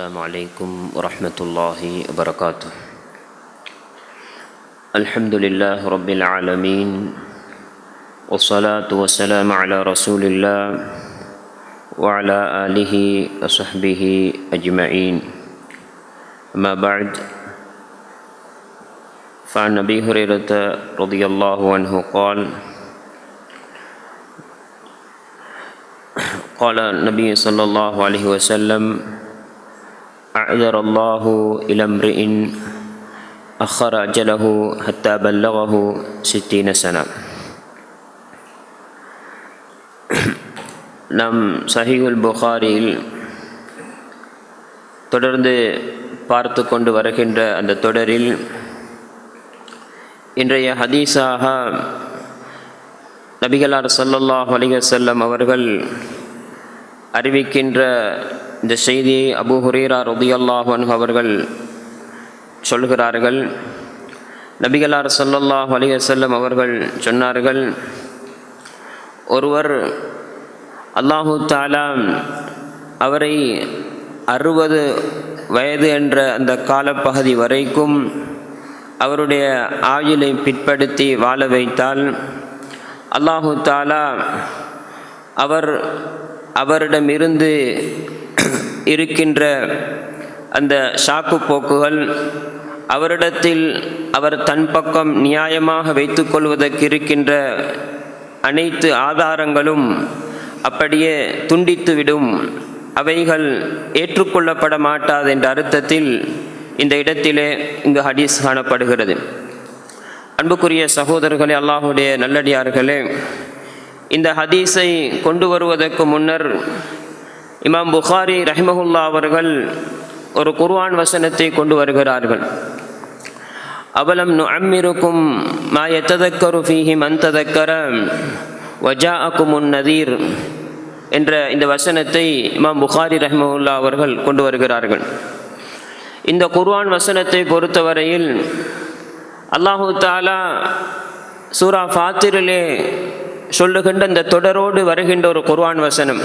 السلام عليكم ورحمة الله وبركاته. الحمد لله رب العالمين والصلاة والسلام على رسول الله وعلى آله وصحبه أجمعين. أما بعد، فعن أبي هريرة رضي الله عنه قال قال النبي صلى الله عليه وسلم: أعذر الله إلى امرئ أخر أجله حتى بلغه 60 سنة. நாம் சஹீஹுல் புகாரியில் தொடர்ந்து பார்த்து கொண்டு வருகின்ற அந்த தொடரில் இன்றைய ஹதீஸாக நபிகளார் ஸல்லல்லாஹு அலைஹி வஸல்லம் அவர்கள் அறிவிக்கின்ற இந்த செய்தியை அபூ ஹுரைரா ரலியல்லாஹு அன்ஹு அவர்கள் சொல்கிறார்கள். நபிகளார் ஸல்லல்லாஹு அலைஹி வஸல்லம் அவர்கள் சொன்னார்கள், ஒருவர் அல்லாஹு தஆலா அவரை 60 வயது என்ற அந்த காலப்பகுதி வரைக்கும் அவருடைய ஆயுளை பிற்படுத்தி வாழ வைத்தால் அல்லாஹு தஆலா அவரிடமிருந்து இருக்கின்ற அந்த சாக்கு போக்குகள், அவரிடத்தில் அவர் தன் பக்கம் நியாயமாக வைத்து கொள்வதற்கு இருக்கின்ற அனைத்து ஆதாரங்களும் அப்படியே துண்டித்துவிடும், அவைகள் ஏற்றுக்கொள்ளப்பட மாட்டாது என்ற அர்த்தத்தில் இந்த இடத்திலே இங்கு ஹதீஸ் காணப்படுகிறது. அன்புக்குரிய சகோதரர்களே, அல்லாஹுடைய நல்லடியார்களே, இந்த ஹதீஸை கொண்டு வருவதற்கு முன்னர் இமாம் புகாரி ரஹிமஹுல்லா அவர்கள் ஒரு குர்ஆன் வசனத்தை கொண்டு வருகிறார்கள். அவலம் நுஅம்மிருக்கும் மா யததக்கரு ஃபீஹி மன் ததக்கர வஜாஅகுமுன் நதீர் என்ற இந்த வசனத்தை இமாம் புகாரி ரஹிமஹுல்லா அவர்கள் கொண்டு வருகிறார்கள். இந்த குர்ஆன் வசனத்தை பொறுத்தவரையில் அல்லாஹு தஆலா சூரா ஃபாத்திரிலே சொல்லுகின்ற இந்த தொடரோடு வருகின்ற ஒரு குர்ஆன் வசனம்.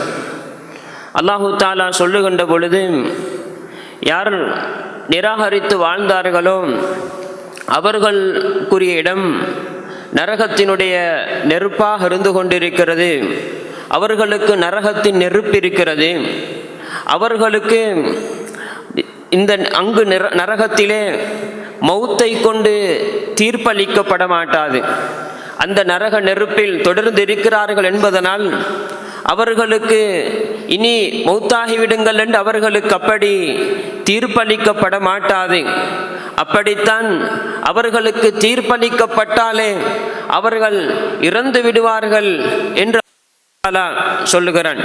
அல்லாஹு தஆலா சொல்லுகின்ற பொழுது, யார் நிராகரித்து வாழ்ந்தார்களோ அவர்களுக்குரிய இடம் நரகத்தினுடைய நெருப்பாக இருந்து கொண்டிருக்கிறது, அவர்களுக்கு நரகத்தின் நெருப்பு இருக்கிறது, அவர்களுக்கு இந்த அங்கு நரகத்திலே மௌத்தை கொண்டு தீர்ப்பளிக்கப்பட மாட்டாது, அந்த நரக நெருப்பில் தொடர்ந்து இருக்கிறார்கள் என்பதனால் அவர்களுக்கு இனி மௌத்தாகிவிடுங்கள் என்று அவர்களுக்கு அப்படி தீர்ப்பளிக்கப்பட மாட்டாது. அப்படித்தான் அவர்களுக்கு தீர்ப்பளிக்கப்பட்டாலே அவர்கள் இறந்து விடுவார்கள் என்று சொல்லுகிறான்.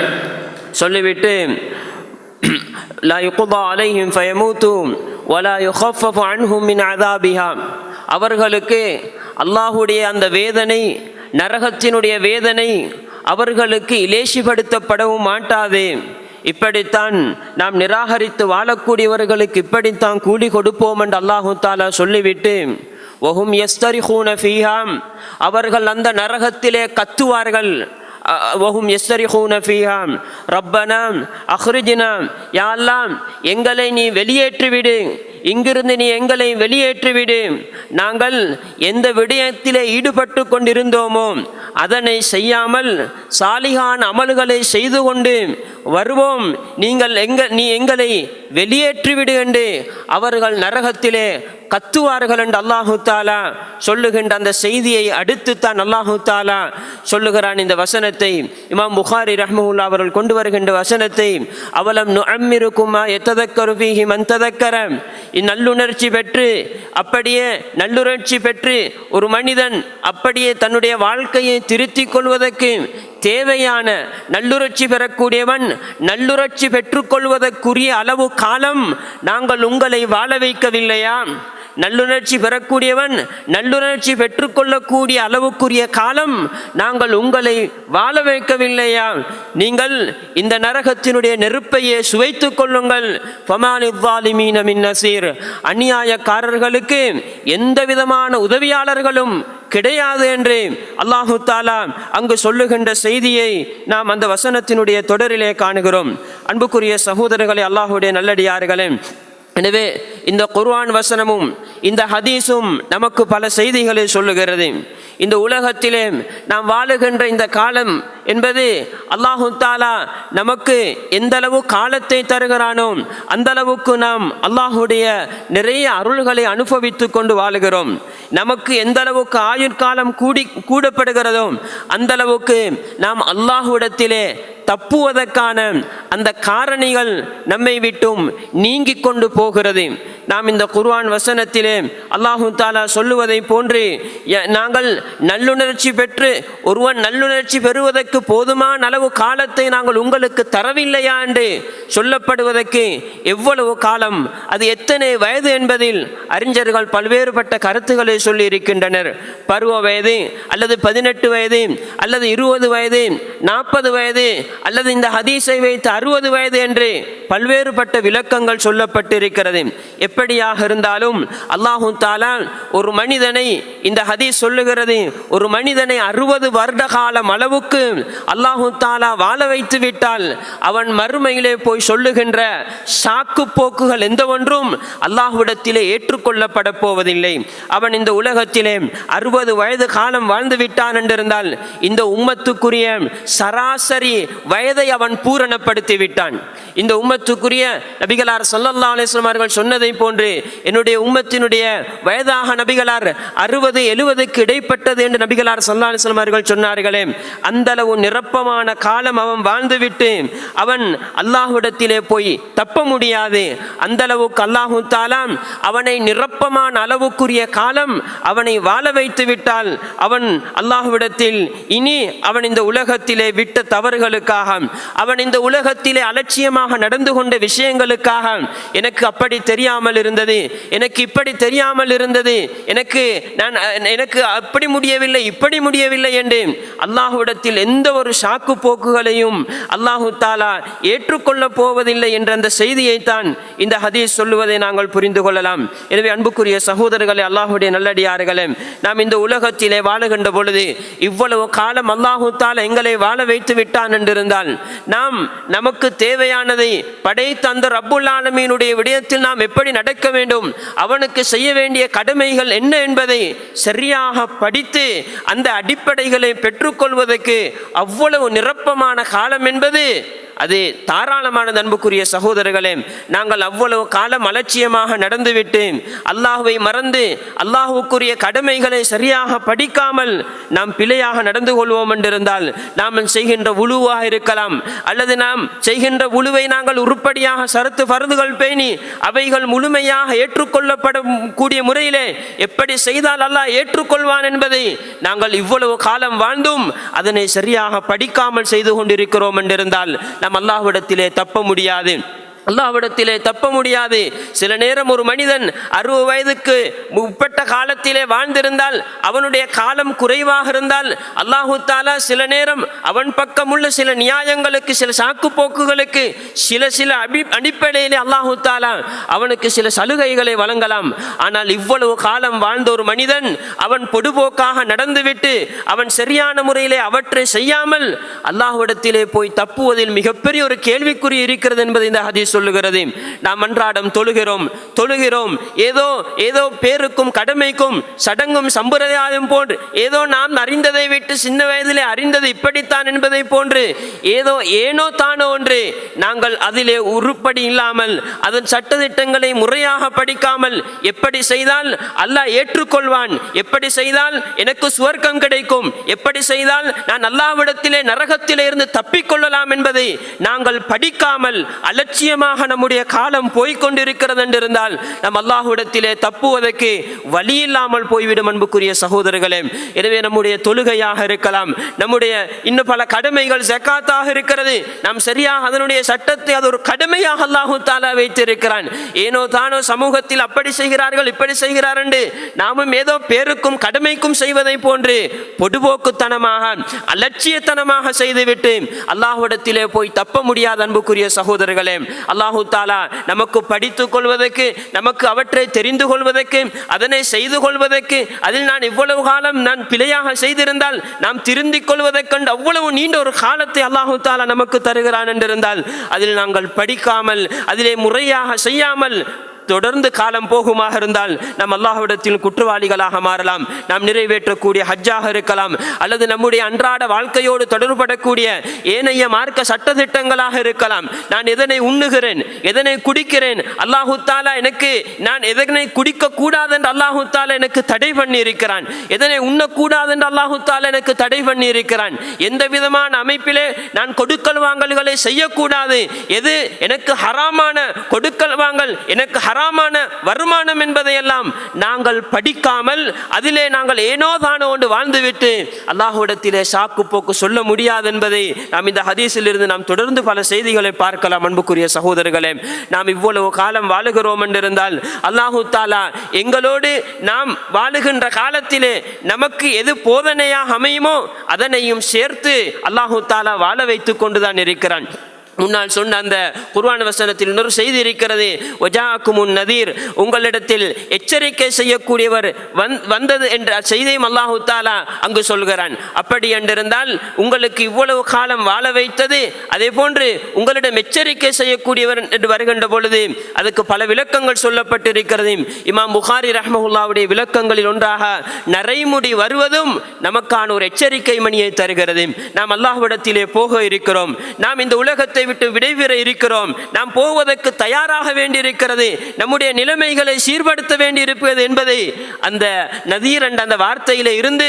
சொல்லிவிட்டு லா யுக்தா அலைஹிம் ஃபயமூது வலா யுகஃபஃபு அன்ஹும் மின் அஸாபிஹா, அவர்களுக்கு அல்லாஹுடைய அந்த வேதனை, நரகத்தினுடைய வேதனை அவர்களுக்கு இலேசிப்படுத்தப்படவும் மாட்டாது. இப்படித்தான் நாம் நிராகரித்து வாழக்கூடியவர்களுக்கு இப்படித்தான் கூலி கொடுப்போம் என்று அல்லாஹு தஆலா சொல்லிவிட்டு, வஹும் யஸ்தரிஹூன ஃபீஹா, அவர்கள் அந்த நரகத்திலே கத்துவார்கள். வஹும் யஸ்தரிஹூன ஃபீஹா ரப்பனா அக்ரிஜ்னா, யா அல்லாஹ் எங்களை நீ வெளியேற்றிவிடு, இங்கிருந்து நீ எங்களை வெளியேற்றிவிடு, நாங்கள் எந்த விடயத்திலே ஈடுபட்டு கொண்டிருந்தோமோ அதனை செய்யாமல் சாலிகான் அமல்களை செய்து கொண்டு வருவோம், நீ எங்களை வெளியேற்றிவிடு என்று அவர்கள் நரகத்திலே கத்துவார்கள் என்று அல்லாஹு தஆலா சொல்லுகின்ற அந்த செய்தியை அடுத்து தான் அல்லாஹு தஆலா சொல்லுகிறான். இந்த வசனத்தை இமாம் புகாரி ரஹ்மஹுல்லா அவர்கள் கொண்டு வருகின்ற வசனத்தை, அவலம் நுஅம்மிருக்கும் மா யததக்கரு ஃபீஹி மன் ததக்கர, நல்லுணர்ச்சி பெற்று அப்படியே நல்லுணர்ச்சி பெற்று ஒரு மனிதன் அப்படியே தன்னுடைய வாழ்க்கையை திருத்திக் கொள்வதற்கு தேவையான நல்லுணர்ச்சி பெறக்கூடியவன் நல்லுணர்ச்சி பெற்றுக்கொள்வதற்குரிய அளவு காலம் நாங்கள் உங்களை வாழ வைக்கவில்லையா? நல்லுணர்ச்சி பெறக்கூடியவன் நல்லுணர்ச்சி பெற்றுக்கொள்ளக்கூடிய அளவுக்குரிய காலம் நாங்கள் உங்களை வாழ வைக்கவில்லையா? நீங்கள் இந்த நரகத்தினுடைய நெருப்பையே சுவைத்து கொள்ளுங்கள். ஃபமாலிஸ்ஸாலிமீன மின் நஸீர், அநியாயக்காரர்களுக்கு எந்த விதமான உதவியாளர்களும் கிடையாது என்று அல்லாஹு தஆலா அங்கு சொல்லுகின்ற செய்தியை நாம் அந்த வசனத்தினுடைய தொடரிலே காணுகிறோம். அன்புக்குரிய சகோதரர்களே, அல்லாஹ்வுடைய நல்லடியார்களே, எனவே இந்த குர்ஆன் வசனமும் இந்த ஹதீஸும் நமக்கு பல செய்திகளை சொல்லுகிறது. இந்த உலகத்திலே நாம் வாழுகின்ற இந்த காலம் என்பது அல்லாஹு தஆலா நமக்கு எந்தளவு காலத்தை தருகிறானோ அந்த அளவுக்கு நாம் அல்லாஹுடைய நிறைய அருள்களை அனுபவித்து கொண்டு வாழுகிறோம். நமக்கு எந்த அளவுக்கு ஆயுட்காலம் கூடப்படுகிறதோ அந்த அளவுக்கு நாம் அல்லாஹ்விடத்திலே தப்புவதற்கான அந்த காரணிகள் நம்மை விட்டும் நீங்கி கொண்டு போகிறது. நாம் இந்த குர்ஆன் வசனத்திலே அல்லாஹு தஆலா சொல்லுவதை போன்று நாங்கள் நல்லுணர்ச்சி பெற்று ஒருவன் நல்லுணர்ச்சி பெறுவதற்கு போதுமான அளவு காலத்தை நாங்கள் உங்களுக்கு தரவில்லையா என்று சொல்லப்படுவதற்கு எவ்வளவு காலம், அது எத்தனை வயது என்பதில் அறிஞர்கள் பல்வேறுபட்ட கருத்துக்களை சொல்லி இருக்கின்றனர். பருவ வயது அல்லது 18 வயது அல்லது 20 வயது 40 வயது அல்லது இந்த ஹதீஸை வைத்து 60 வயது என்று பல்வேறுபட்ட விளக்கங்கள் சொல்லப்பட்டிருக்கிறது. எப்படியாக இருந்தாலும் அல்லாஹு தஆலா ஒரு மனிதனை, இந்த ஹதீஸ் சொல்லுகிறது, ஒரு மனிதனை 60 வருட காலம் அளவுக்கு அல்லாஹு தஆலா வாழ வைத்து விட்டால் அவன் மறுமையிலே போய் சொல்லுகின்ற சாக்கு போக்குகள் எந்த ஒன்றும் அல்லாஹ்விடத்திலே ஏற்றுக்கொள்ளப்பட போவதில்லை. அவன் இந்த உலகத்திலே 60 வயது காலம் வாழ்ந்து விட்டான் என்றிருந்தால் இந்த உம்மத்துக்குரிய சராசரி வயதை அவன் பூரணப்படுத்தி விட்டான். இந்த உம்மத்துக்குரிய நபிகளார் ஸல்லல்லாஹு அலைஹி வஸல்லம் அவர்கள் சொன்னதை போன்று என்னுடைய உம்மத்தினுடைய வயதாக நபிகளார் 60-70க்கு இடைப்பட்டது என்று நபிகளார் ஸல்லல்லாஹு அலைஹி வஸல்லம் அவர்கள் சொன்னார்களே, அந்த அளவு நிரப்பமான காலம் அவன் வாழ்ந்துவிட்டு அவன் அல்லாஹ்விடத்திலே போய் தப்ப முடியாது. அந்த அளவுக்கு அல்லாஹு தஆலா அவனை நிரப்பமான அளவுக்குரிய காலம் அவனை வாழ வைத்து விட்டால் அவன் அல்லாஹ்விடத்தில் இனி அவன் இந்த உலகத்திலே விட்ட தவறுகளுக்காக, அவன் இந்த உலகத்திலே அலட்சியமாக நடந்து கொண்ட விஷயங்களுக்காக, எனக்கு அப்படி தெரியாமல் இருந்தது, எனக்கு இப்படி தெரியாமல் இருந்தது, எனக்கு அப்படி முடியவில்லை இப்படி முடியவில்லை என்று அல்லாஹ்விடத்தில் எந்த ஒரு சாக்கு போக்குகளையும் அல்லாஹு தஆலா ஏற்றுக்கொள்ள போவதில்லை என்ற அந்த செய்தியைத்தான் இந்த ஹதீஸ் சொல்லுவதை நாங்கள் புரிந்து கொள்ளலாம். எனவே அன்புக்குரிய சகோதரர்களே, அல்லாஹ்வுடைய நல்லடியார்களே, நாம் இந்த உலகத்திலே வாழுகின்ற பொழுது இவ்வளவு காலம் அல்லாஹு தஆலா எங்களை வாழ வைத்து விட்டான் என்றிருந்தால் நாம் நமக்கு தேவையானதை படைத்த அந்த ரப்புல் ஆலமீனுடைய விடயத்தில் நாம் எப்படி நடக்க வேண்டும், அவனுக்கு செய்ய வேண்டிய கடமைகள் என்ன என்பதை சரியாக படித்து அந்த அடிப்படைகளை பெற்றுக்கொள்வதற்கு அவ்வளவு நிரப்பமான காலம் என்பது அது தாராளமான அன்புக்குரிய சகோதரர்களே. நாங்கள் அவ்வளவு காலம் அலட்சியமாக நடந்துவிட்டு அல்லாஹ்வை மறந்து அல்லாஹ்வுக்குரிய கடமைகளை சரியாக படிக்காமல் நாம் பிழையாக நடந்து கொள்வோம் என்றிருந்தால் நாம் செய்கின்ற உலுவாக இருக்கலாம், அல்லது நாம் செய்கின்ற உலுவை நாங்கள் உருப்படியாக சரத்து ஃபர்துகள் பேணி அவைகள் முழுமையாக ஏற்றுக்கொள்ளப்படக்கூடிய முறையிலே எப்படி செய்தால் அல்லாஹ் ஏற்றுக்கொள்வான் என்பதை நாங்கள் இவ்வளவு காலம் வாழ்ந்தும் அதனை சரியாக படிக்காமல் செய்து கொண்டிருக்கிறோம் என்றிருந்தால் நாம் அல்லாஹ்விடத்திலே தப்ப முடியாது. அல்லாஹ்விடத்திலே தப்ப முடியாது. சில நேரம் ஒரு மனிதன் 60 வயதுக்கு உட்பட்ட காலத்திலே வாழ்ந்திருந்தால், அவனுடைய காலம் குறைவாக இருந்தால் அல்லாஹு தஆலா சில நேரம் அவன் பக்கம் உள்ள சில நியாயங்களுக்கு, சில சாக்கு போக்குகளுக்கு, சில அடிப்படையிலே அல்லாஹு தஆலா அவனுக்கு சில சலுகைகளை வழங்கலாம். ஆனால் இவ்வளவு காலம் வாழ்ந்த ஒரு மனிதன் அவன் பொடுபோக்காக நடந்துவிட்டு அவன் சரியான முறையிலே அவற்றை செய்யாமல் அல்லாஹ்விடத்திலே போய் தப்புவதில் மிகப்பெரிய ஒரு கேள்விக்குறி இருக்கிறது என்பதை இந்த ஹதீஸ் சொல்லுகிறது. நாம் அன்றாடம் தொழுகிறோம் ஏதோ பேருக்கும் கடமைக்கும் சடங்கும் சம்பிரதாயம் போன்று ஏதோ நாம் அறிந்ததை விட்டு சின்ன வயதிலே அறிந்தது இப்படித்தான் என்பதை போன்று ஏனோ தானோ ஒன்று நாங்கள் அதிலே உருப்படி இல்லாமல் அதன் சட்டதிட்டங்களை முறையாக படிக்காமல் எப்படி செய்தால் அல்லாஹ் ஏற்றுக்கொள்வான், எப்படி செய்தால் எனக்கு சுவர்க்கம் கிடைக்கும், எப்படி செய்தால் நான் அல்லாஹ்விடத்திலே நரகத்திலே இருந்து தப்பிக்கொள்ளலாம் என்பதை நாங்கள் படிக்காமல் அலட்சியமாக நம்முடைய காலம் போய்கொண்டிருக்கிறது என்றிருந்தால் நம் அல்லாஹ்விடத்திலே தப்புவதற்கு வழி இல்லாமல் போய்விடும் அன்புக்குரிய சகோதரர்களே. எனவே நம்முடைய தொழுகையாக இருக்கலாம், நம்முடைய இன்னும் பல கடமைகள் ஸகாத்தாக இருக்கிறது, நாம் சரியாக அதனுடைய சட்டத்தை அது ஒரு கடமையாக அல்லாஹு தஆலா வைத்திருக்கிறான். ஏனோ தானோ சமூகத்தில் அப்படி செய்கிறார்கள் இப்படி செய்கிறார் என்று நாமும் ஏதோ பேருக்கும் கடமைக்கும் செய்வதை போன்று பொடுபோக்குத்தனமாக அலட்சியத்தனமாக செய்துவிட்டு அல்லாஹ்விடத்திலே போய் தப்ப முடியாத அன்புக்குரிய சகோதரர்களே. அல்லாஹு தாலா நமக்கு படித்துக் கொள்வதற்கு, நமக்கு அவற்றை தெரிந்து கொள்வதற்கு, அதனை செய்து கொள்வதற்கு, அதில் நான் இவ்வளவு காலம் நான் பிழையாக செய்திருந்தால் நாம் திருந்திக் கொள்வதற்கண்டு அவ்வளவு நீண்ட ஒரு காலத்தை அல்லாஹு தாலா நமக்கு தருகிறான் என்றிருந்தால் அதில் நாங்கள் படிக்காமல், அதிலே முறையாக செய்யாமல் தொடர்ந்து காலம் போகுமாக இருந்தால் நாம் அல்லாஹ்விடத்தில் குற்றவாளிகளாக மாறலாம். நாம் நிறைவேற்றக்கூடிய ஹஜ்ஜாக இருக்கலாம், அல்லது நம்முடைய அன்றாட வாழ்க்கையோடு தொடர்படக்கூடிய ஏனைய மார்க்க சட்டதிட்டங்களாக இருக்கலாம். நான் எதனை உண்ணுகிறேன், எதனை குடிக்கிறேன், அல்லாஹு தாலா எனக்கு நான் எதனை குடிக்க கூடாது என்று அல்லாஹு தாலா எனக்கு தடை பண்ணி இருக்கிறான், எதனை உண்ணக்கூடாது என்று அல்லாஹு தாலா எனக்கு தடை பண்ணி இருக்கிறான், எந்த விதமான அமைப்பிலே நான் கொடுக்கல் வாங்கல்களை செய்யக்கூடாது, எது எனக்கு ஹராமான கொடுக்கல் வாங்கல், எனக்கு ஹராமான வருமானம் என்பதையெல்லாம் நாங்கள் படிக்காமல் அதிலே நாங்கள் ஏனோ தானோ ஒன்று வாழ்ந்துவிட்டு அல்லாஹ்விடத்திலே சாக்கு போக்கு சொல்ல முடியாது என்பதை நாம் இந்த ஹதீஸில் இருந்து நாம் தொடர்ந்து பல செய்திகளை பார்க்கலாம். அன்புக்குரிய சகோதரர்களே, நாம் இவ்வளவு காலம் வாழுகிறோம் என்றிருந்தால் அல்லாஹு தாலா எங்களோடு நாம் வாழுகின்ற காலத்திலே நமக்கு எது போதனையாக அமையுமோ அதனையும் சேர்த்து அல்லாஹு தாலா வாழ வைத்துக் கொண்டுதான் இருக்கிறான். முன்னால் சொன்ன அந்த குர்ஆன் வசனத்தில் இன்னொரு செய்தி இருக்கிறது. வஜாக்குமுன் நதீர், உங்களிடத்தில் எச்சரிக்கை செய்யக்கூடியவர் வந்தது என்ற செய்தியும் அல்லாஹு தாலா அங்கு சொல்கிறான். அப்படி என்றிருந்தால் உங்களுக்கு இவ்வளவு காலம் வாழ வைத்தது, அதே போன்று உங்களிடம் எச்சரிக்கை செய்யக்கூடியவர் என்று வருகின்ற பொழுது அதுக்கு பல விளக்கங்கள் சொல்லப்பட்டிருக்கிறது. இமாம் புகாரி ரஹ்மஹுல்லாவுடைய விளக்கங்களில் ஒன்றாக நரைமுடி வருவதும் நமக்கான ஒரு எச்சரிக்கை மணியை தருகிறது. நாம் அல்லாஹ்விடத்திலே போக இருக்கிறோம், நாம் இந்த உலகத்தை விட்டு விடைபெற இருக்கிறோம், நாம் போவதற்கு தயாராக வேண்டியிருக்கிறது, நம்முடைய நிலைமைகளை சீர்படுத்த வேண்டியிருப்பது என்பதை அந்த நதீர் என்ற அந்த வார்த்தையில இருந்து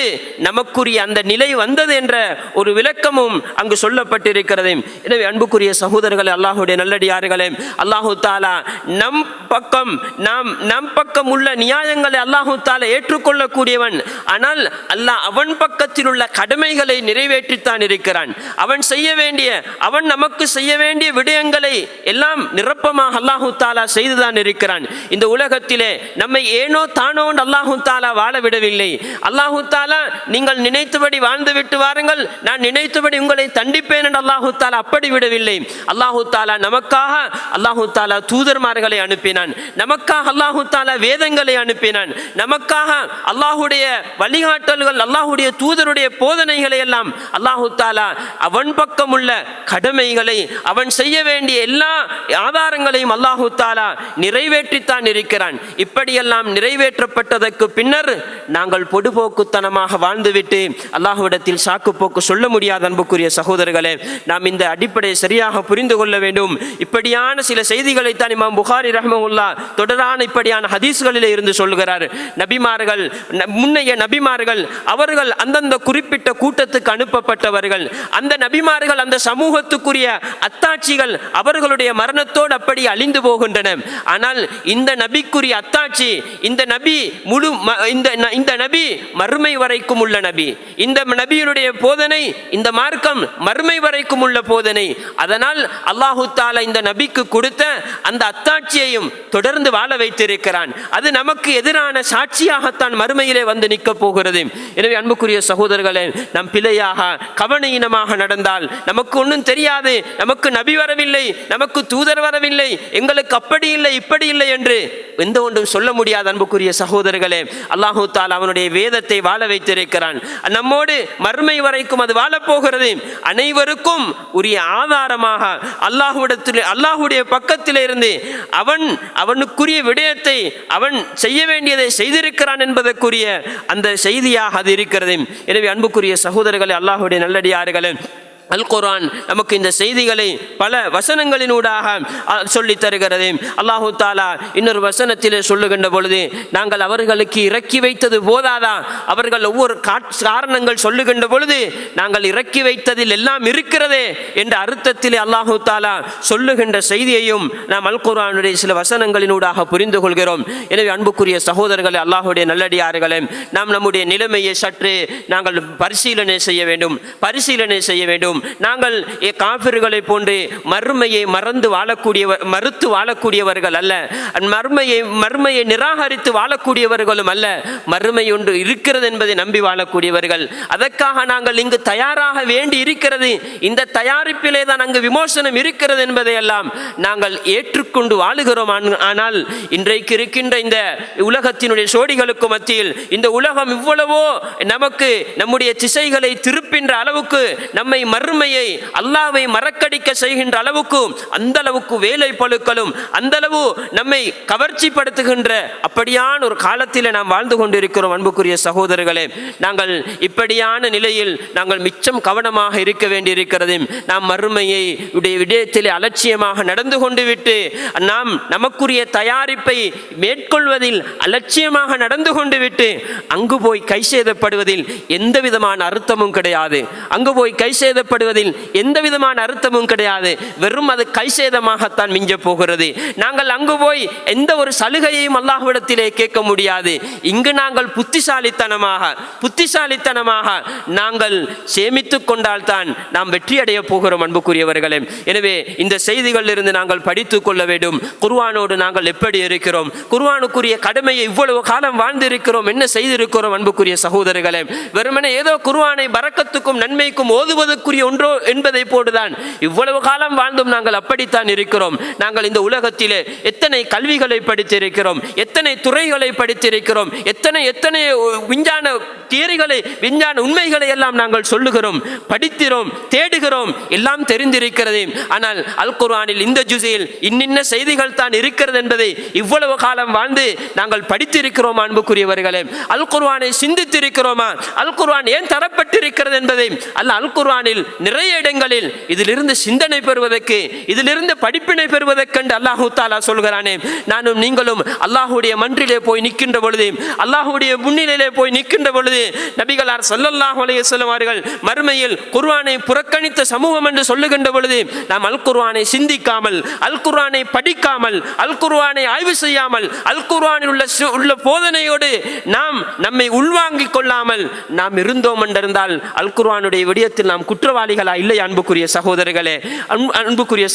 நமக்குரிய அந்த நிலை வந்தது என்ற ஒரு விளக்கமும் அங்கு சொல்லப்பட்டிருக்கிறது. எனவே அன்புக்குரிய சகோதரர்களே, அல்லாஹ்வுடைய நல்லடியார்களே, அல்லாஹு தாலா நம் பக்கம் உள்ள நியாயங்களை அல்லாஹு தாலா ஏற்றுக்கொள்ளக்கூடியவன். ஆனால் அல்லாஹ் அவன் பக்கத்தில் உள்ள கடமைகளை நிறைவேற்றித்தான் இருக்கிறான். அவன் செய்ய வேண்டிய, அவன் நமக்கு செய்ய வேண்டிய விடயங்களை எல்லாம் நிரப்பமாக அல்லாஹு தாலா செய்துதான் இருக்கிறான். இந்த உலகத்திலே நம்மை ஏனோ தானோ அல்லாஹு தாலா வாழ விடவில்லை. அல்லாஹு தாலா நீங்கள் நினைத்தபடி வாழ்ந்து விட்டு வாருங்கள், நான் நினைத்தபடி உங்களை தண்டிப்பேன் என்று அல்லாஹு தாலா அப்படி விடவில்லை. அல்லாஹு தாலா நமக்காக அல்லாஹு தாலா தூதர்மார்களை அனுப்பினான், நமக்காக அல்லாஹு தாலா வேதங்களை அனுப்பினான், நமக்காக அல்லாஹுடைய வழிகாட்டல்கள், அல்லாஹுடைய தூதருடைய போதனைகளை எல்லாம் அல்லாஹு தாலா அவன் பக்கம் உள்ள கடமைகளை, அவன் செய்ய வேண்டிய எல்லா ஆதாரங்களையும் அல்லாஹு தாலா நிறைவேற்றித்தான் இருக்கிறான். இப்படியெல்லாம் நிறைவேற்றப்பட்டதற்கு பின்னர் நாங்கள் பொடுபோக்குத்தனமாக வாழ்ந்துவிட்டு அல்லாஹ்விடத்தில் சாக்கு போக்கு சொல்ல முடியாத அன்புக்குரிய சகோதரர்களே, நாம் இந்த அடிப்படையை சரியாக புரிந்து கொள்ள வேண்டும். இப்படியான சில செய்திகளை தான் இமாம் புகாரி ரஹ்மஹுல்லா தொடரான இப்படியான ஹதீஸ்களிலே இருந்து சொல்கிறார். நபிமார்கள், முன்னைய நபிமார்கள் அவர்கள் அந்தந்த குறிப்பிட்ட கூட்டத்துக்கு அனுப்பப்பட்டவர்கள். அந்த நபிமார்கள் அந்த சமூகத்துக்குரிய அத்தாட்சிகள் அவர்களுடைய மரணத்தோடு அப்படி அழிந்து போகின்றன. ஆனால் இந்த நபிக்குரிய அத்தாட்சி, இந்த நபி முழு இந்த நபி மறுமை வரைக்கும் உள்ள நபி, இந்த நபியினுடைய போதனை, இந்த மார்க்கம் மறுமை வரைக்கும் உள்ள போதனை. அதனால் அல்லாஹு தாலா இந்த நபிக்கு கொடுத்த அந்த அத்தாட்சியையும் தொடர்ந்து வாழ வைத்திருக்கிறான். அது நமக்கு எதிரான சாட்சியாகத்தான் மறுமையிலே வந்து நிற்க போகிறது. எனவே அன்புக்குரிய சகோதரர்களே, நம் பிழையாக கவனீனமாக நடந்தால் நமக்கு ஒன்றும் தெரியாது, நமக்கு நபி வரவில்லை, நமக்கு தூதர் வரவில்லை, எங்களுக்கு அப்படி இல்லை இப்படி இல்லை என்று எந்த ஒன்றும் சொல்ல முடியாது. அன்புக்குரிய சகோதரர்களே, அல்லாஹு தாலா அவனுடைய வேதத்தை வாழ வைத்திருக்கிறான். நம்மோடு மறுமை வரைக்கும் அது வாழப்போகிறது. அனைவருக்கும் உரிய ஆதாரமாக அல்லாஹ்விடத்தில், அல்லாஹுடைய பக்கத்தில் இருந்து அவனுக்குரிய விடயத்தை, அவன் செய்ய வேண்டியதை செய்திருக்கிறான் என்பதற்குரிய அந்த செய்தியாக அது இருக்கிறது. எனவே அன்புக்குரிய சகோதரர்களே, அல்லாஹுடைய நல்லடியார்களே, அல் குர்ஆன் நமக்கு இந்த செய்திகளை பல வசனங்களினூடாக சொல்லி தருகிறது. அல்லாஹு தாலா இன்னொரு வசனத்திலே சொல்லுகின்ற பொழுது, நாங்கள் அவர்களுக்கு இறக்கி வைத்தது போதாதா, அவர்கள் ஒவ்வொரு காரணங்கள் சொல்லுகின்ற பொழுது நாங்கள் இறக்கி வைத்ததில் எல்லாம் இருக்கிறதே என்ற அர்த்தத்திலே அல்லாஹு தாலா சொல்லுகின்ற செய்தியையும் நாம் அல் குர்ஆனுடைய சில வசனங்களினூடாக புரிந்து கொள்கிறோம். எனவே அன்புக்குரிய சகோதரர்களே, அல்லாஹுடைய நல்லடியார்களே, நாம் நம்முடைய நிலைமையை சற்று நாங்கள் பரிசீலனை செய்ய வேண்டும். நாங்கள் காபிர்களை போன்று மறுமையை மறுத்து வாழக்கூடியவர்கள் அல்ல, மறுமையை நிராகரித்து வாழக்கூடியவர்களும் அல்ல. மறுமை ஒன்று இருக்கிறது என்பதை நம்பி வாழக்கூடியவர்கள். அதற்காக நாங்கள் இங்கு தயாராக வேண்டி இருக்கிறது, இந்த தயாரிப்பிலே தான் அங்கு விமோசனம் இருக்கிறது என்பதை எல்லாம் நாங்கள் ஏற்றுக்கொண்டு வாழுகிறோம். ஆனால் இன்றைக்கு இருக்கின்ற இந்த உலகத்தினுடைய சோடிகளுக்கு மத்தியில் இந்த உலகம் இவ்வளவோ நமக்கு நம்முடைய திசைகளை திருப்பின்ற அளவுக்கு, நம்மை மறுமையை அல்லாஹ்வை மறக்கடிக்க செய்கின்ற அளவுக்கு, அந்த அளவுக்கு வேலை பழுக்களும் அந்த அளவு நம்மை கவர்ச்சிப்படுத்துகின்ற அப்படியான ஒரு காலத்தில் நாம் வாழ்ந்து கொண்டிருக்கிறோம். அன்புக்குரிய சகோதரர்களே, நாங்கள் இப்படியான நிலையில் நாங்கள் மிச்சம் கவனமாக இருக்க வேண்டியிருக்கிறது. நாம் மறுமையை விடயத்திலே அலட்சியமாக நடந்து கொண்டு விட்டு நாம் நமக்குரிய தயாரிப்பை மேற்கொள்வதில் அலட்சியமாக நடந்து கொண்டு விட்டு அங்கு போய் கை சேதப்படுவதில் எந்த விதமான அர்த்தமும் கிடையாது. அங்கு போய் கை சேதப்படுவதில் எந்த விதமான அர்த்தமும் கிடையாது. வெறும் அது கை சேதமாகத்தான் மிஞ்ச போகிறது. நாங்கள் அங்கு போய் எந்த ஒரு சலுகையையும் அல்லாஹ்விடத்திலே கேட்க முடியாது. இங்கு நாங்கள் புத்திசாலித்தனமாக நாங்கள் சேமித்துக் கொண்டால்தான் நாம் வெற்றி அடைய போகிறோம். அன்புக்குரியவர்களே, எனவே இந்த செய்திகளில் இருந்து நாங்கள் படித்துக் கொள்ள வேண்டும். குர்ஆனோடு நாங்கள் எப்படி இருக்கிறோம், குர்ஆனுக்குரிய கடமையை இவ்வளவு காலம் வாழ்ந்திருக்கிறோம், என்ன செய்திருக்கிறோம். அன்புக்குரிய சகோதரர்களே, வெறுமனே ஏதோ குர்ஆனை பரக்கத்துக்கும் நன்மைக்கும் ஓதுவதற்குரிய ஒன்றோ என்பதை போடுதான் இவ்வளவு காலம் வாழ்ந்தும் நாங்கள் அப்படித்தான் இருக்கிறோம். நாங்கள் இந்த உலகத்திலே எத்தனை கல்விகளை படித்திருக்கிறோம், எத்தனை துறைகளை படித்திருக்கிறோம், எத்தனை விஞ்ஞான தியரிகளை, விஞ்ஞான உண்மைகளை எல்லாம் நாங்கள் சொல்லுகிறோம், படிக்கிறோம், தேடுகிறோம், எல்லாம் தெரிந்திருக்கிறது. ஆனால் அல் குர்ஆனில் இந்த ஜுஸில் இன்னின்ன செய்திகள் தான் இருக்கிறது என்பதை இவ்வளவு காலம் வாழ்ந்து நாங்கள் படித்திருக்கிறோம். அன்புக்குரியவர்களே, அல் குர்ஆனை சிந்தித்திருக்கிறோமா? அல் குர்ஆன் ஏன் தரப்பட்டிருக்கிறது என்பதை அல் குர்ஆனில் நிறைய இடங்களில் இதிலிருந்து சிந்தனை பெறுவதற்கு, இதிலிருந்து படிப்பினை பெறுவதற்கென்று அல்லாஹ் தஆலா சொல்கிறானே. நானும் நீங்களும் அல்லாஹ்வுடைய மன்றிலே போய் நிற்கின்ற பொழுது, அல்லாஹ்வுடைய முன்னிலையிலே போய் நிற்கின்ற பொழுது, நபிகளார் ஸல்லல்லாஹு அலைஹி வஸல்லம் அவர்கள் மறுமையில் குர்ஆனை புறக்கணித்த சமூகம் என்று சொல்லுகின்ற பொழுது, நாம் அல் குர்ஆனை சிந்திக்காமல், அல் குர்ஆனை படிக்காமல், அல் குர்ஆனை ஆய்வு செய்யாமல், அல் குர்ஆனில் உள்ள போதனையோடு நாம் நம்மை உள்வாங்கிக் கொள்ளாமல் நாம் இருந்தோம் என்றிருந்தால் அல் குர்ஆனுடைய விடயத்தில் நாம் குற்றவாளிகளா இல்லை? அன்புக்குரிய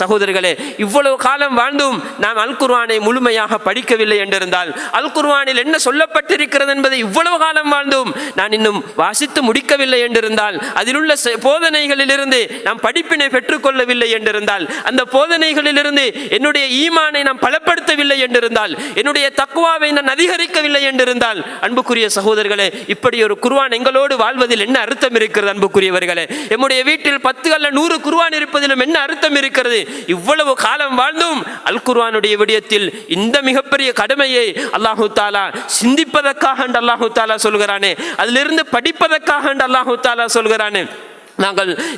சகோதரர்களே, இவ்வளவு காலம் வாழ்ந்தும் நாம் அல் குர்ஆனை முழுமையாக படிக்கவில்லை என்றிருந்தால், அல் குர்ஆனில் என்ன சொல்லப்பட்டிருக்கிறது என்பதை இவ்வளவு காலம் வாழ்ந்தும் நான் இன்னும் வாசித்து முடிக்கவில்லை என்றிருந்தால், அதில் உள்ள போதனைகளிலிருந்து நாம் படிப்பினை பெற்றுக்கொள்ளவில்லை என்றிருந்தால், அந்த போதனைகளிலிருந்து என்னுடைய ஈமானை நாம் பலப்படுத்தவில்லை என்றிருந்தால், என்னுடைய தக்வாவை நான் அதிகரிக்கவில்லை என்றிருந்தால், அன்புக்குரிய சகோதரர்களே, இப்படி ஒரு குர்ஆன் எங்களோடு வாழ்வதில் என்ன அர்த்தம் இருக்கிறது? அன்புக்குரியவர்களே, நம்முடைய வீட்டில் 10 அல்ல 100 குர்ஆன் இருப்பதிலும் என்ன அர்த்தம் இருக்கிறது? இவ்வளவு காலம் வாழ்ந்தும் அல் குர்ஆனுடைய விடயத்தில் இந்த மிகப்பெரிய கடமையை அல்லாஹு தஆலா சிந்திப்பதற்காக அல்லாஹு தஆலா சொல்கிறானே, அதிலிருந்து படிப்பதற்காக அல்லாஹு தஆலா சொல்கிறானே.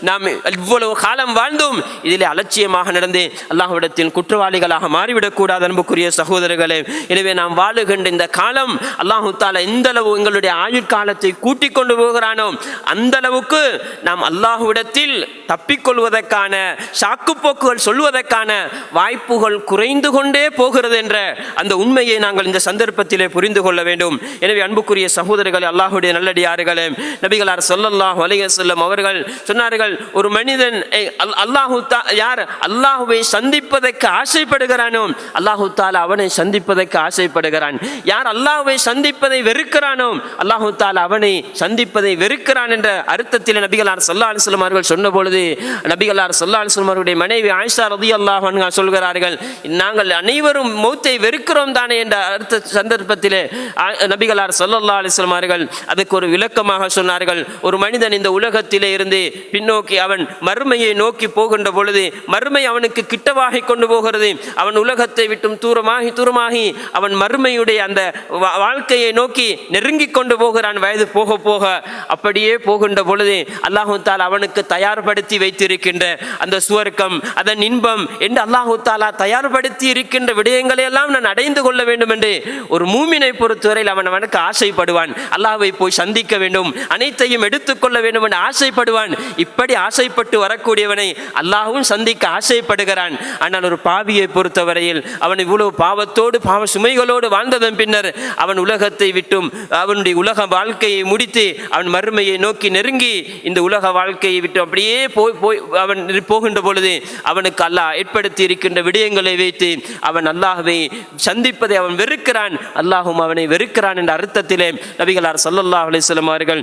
நாம் இவ்வளவு காலம் வாழ்ந்தும் இதில் அலட்சியமாக நடந்து அல்லாஹ்விடத்தில் குற்றவாளிகளாக மாறிவிடக்கூடாது. அன்புக்குரிய சகோதரர்களே, எனவே நாம் வாழுகின்ற இந்த காலம் அல்லாஹு தஆலா எந்த அளவு எங்களுடைய ஆயுள் காலத்தை கூட்டிக் கொண்டு போகிறானோ அந்த அளவுக்கு நாம் அல்லாஹ்விடத்தில் தப்பிக்கொள்வதற்கான, சாக்குப்போக்குகள் சொல்வதற்கான வாய்ப்புகள் குறைந்து கொண்டே போகிறது என்ற அந்த உண்மையை நாங்கள் இந்த சந்தர்ப்பத்திலே புரிந்து கொள்ள வேண்டும். எனவே அன்புக்குரிய சகோதரர்களே, அல்லாஹ்வுடைய நல்லடியார்களே, நபிகளார் ஸல்லல்லாஹு அலைஹி வஸல்லம் அவர்கள் சொன்னார்கள், ஒரு மனிதன் யார் அல்லாஹ்வை சந்திப்பதற்கு ஆசைப்படுகிறானோ அல்லாஹ் தஆலா அவனை சந்திப்பதற்கு ஆசைப்படுகிறான். யார் அல்லாஹ்வை சந்திப்பதை வெறுக்கிறானோ அல்லாஹ் தஆலா அவனை சந்திப்பதை வெறுக்கிறான் என்ற அர்த்தத்தில் நபிகளார் ஸல்லல்லாஹு அலைஹி வஸல்லம் அவர்கள் சொன்ன பொழுது, நபிகளார் ஸல்லல்லாஹு அலைஹி வஸல்லம் அவருடைய மனைவி ஆயிஷா ரலியல்லாஹு அன்ஹா சொல்கிறார்கள், நாங்கள் அனைவரும் மௌத்தை வெறுக்கிறோம் தானே என்ற அர்த்த சந்தர்ப்பத்திலே நபிகளார் ஸல்லல்லாஹு அலைஹி வஸல்லம் அவர்கள் அதுக்கு ஒரு விளக்கமாக சொன்னார்கள். ஒரு மனிதன் இந்த உலகத்திலே இருந்து பின்னோக்கி அவன் மறுமையை நோக்கி போகின்ற பொழுது, மறுமை அவனுக்கு கிட்டவாகி கொண்டு போகிறது. அவன் உலகத்தை விட்டும் தூரமாகி அவன் மறுமையுடைய அந்த வாழ்க்கையை நோக்கி நெருங்கி கொண்டு போகிறான். வயது போக போக அப்படியே போகின்ற பொழுது அல்லாஹ் தஆலா அவனுக்கு தயார்படுத்தி வைத்திருக்கின்ற அந்த சுவர்க்கம், அதன் இன்பம் என்று அல்லாஹ் தஆலா தயார்படுத்தி இருக்கின்ற விடயங்களை எல்லாம் நான் அடைந்து கொள்ள வேண்டும் என்று ஒரு மூமினை பொறுத்தவரையில் அவனுக்கு ஆசைப்படுவான். அல்லாஹ்வை போய் சந்திக்க வேண்டும், அனைத்தையும் எடுத்துக்கொள்ள வேண்டும் என்று ஆசைப்படுவான். விரும்புகிறான். இப்படி ஆசைப்பட்டு வரக்கூடியவனை அல்லாஹ்வும் சந்திக்க ஆசைப்படுகிறான். ஆனால் ஒரு பாவியை பொறுத்தவரையில் அவன் இவ்வளவு பாவத்தோடு பாவ சுமைகளோடு வாழ்ந்ததன் பின்னர் அவன் உலகத்தை விட்டும் அவனுடைய உலக வாழ்க்கையை முடித்து அவன் மறுமையை நோக்கி நெருங்கி இந்த உலக வாழ்க்கையை விட்டு அப்படியே போய் அவன் போகின்ற பொழுது அவனுக்கு அல்லாஹ் ஏற்படுத்தி இருக்கின்ற விடயங்களை வைத்து அவன் அல்லாஹ்வை சந்திப்பதை அவன் வெறுக்கிறான், அல்லாஹும் அவனை வெறுக்கிறான் என்ற அர்த்தத்திலே நபிகளார் ஸல்லல்லாஹு அலைஹி வஸல்லம் அவர்கள்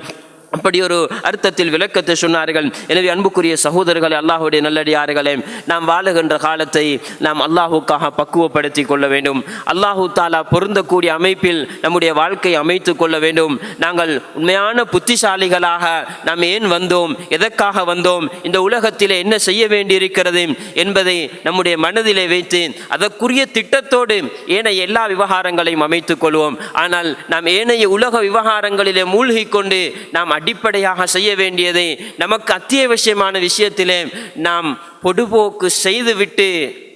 அப்படி ஒரு அர்த்தத்தில் விளக்கத்தை சொன்னார்கள். எனவே அன்புக்குரிய சகோதரர்களே, அல்லாஹுடைய நல்லடியார்களே, நாம் வாழுகின்ற காலத்தை நாம் அல்லாஹுக்காக பக்குவப்படுத்தி கொள்ள வேண்டும். அல்லாஹு தாலா பொருந்தக்கூடிய அமைப்பில் நம்முடைய வாழ்க்கையை அமைத்து கொள்ள வேண்டும். நாங்கள் உண்மையான புத்திசாலிகளாக நாம் ஏன் வந்தோம், எதற்காக வந்தோம், இந்த உலகத்திலே என்ன செய்ய வேண்டியிருக்கிறது என்பதை நம்முடைய மனதிலே வைத்து அதற்குரிய திட்டத்தோடு ஏனைய எல்லா விவகாரங்களையும் அமைத்துக் கொள்வோம். ஆனால் நாம் ஏனைய உலக விவகாரங்களிலே மூழ்கி கொண்டு நாம் அடிப்படையாக செய்ய வேண்டியதை நமக்கு அத்தியாவசியமான விஷயத்திலே நாம் பொடுபோக்கு செய்துவிட்டு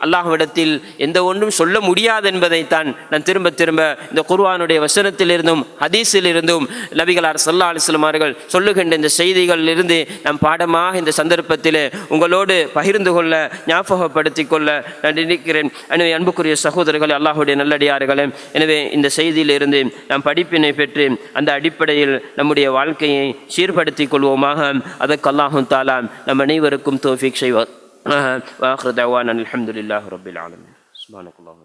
அல்லாஹ்விடத்தில் எந்த ஒன்றும் சொல்ல முடியாது என்பதைத்தான் நான் திரும்ப திரும்ப இந்த குர்ஆனுடைய வசனத்திலிருந்தும் ஹதீஸிலிருந்தும் நபிகளார் ஸல்லல்லாஹு அலைஹி வஸல்லம் அவர்கள் சொல்லுகின்ற இந்த செய்திகளிலிருந்து நாம் பாடமாக இந்த சந்தர்ப்பத்தில் உங்களோடு பகிர்ந்து கொள்ள ஞாபகப்படுத்தி கொள்ள நான் நினைக்கிறேன். எனவே அன்புக்குரிய சகோதரர்களே, அல்லாஹ்வுடைய நல்லடியார்களே, எனவே இந்த செய்தியிலிருந்து நாம் படிப்பினை பெற்று அந்த அடிப்படையில் நம்முடைய வாழ்க்கையை சீர்படுத்திக் கொள்வோமாக. அதற்கு அல்லாஹு தஆலா நம் அனைவருக்கும் தௌஃபீக் செய்வார். وآخر دعوانا الحمد لله رب العالمين. سبحانك اللهم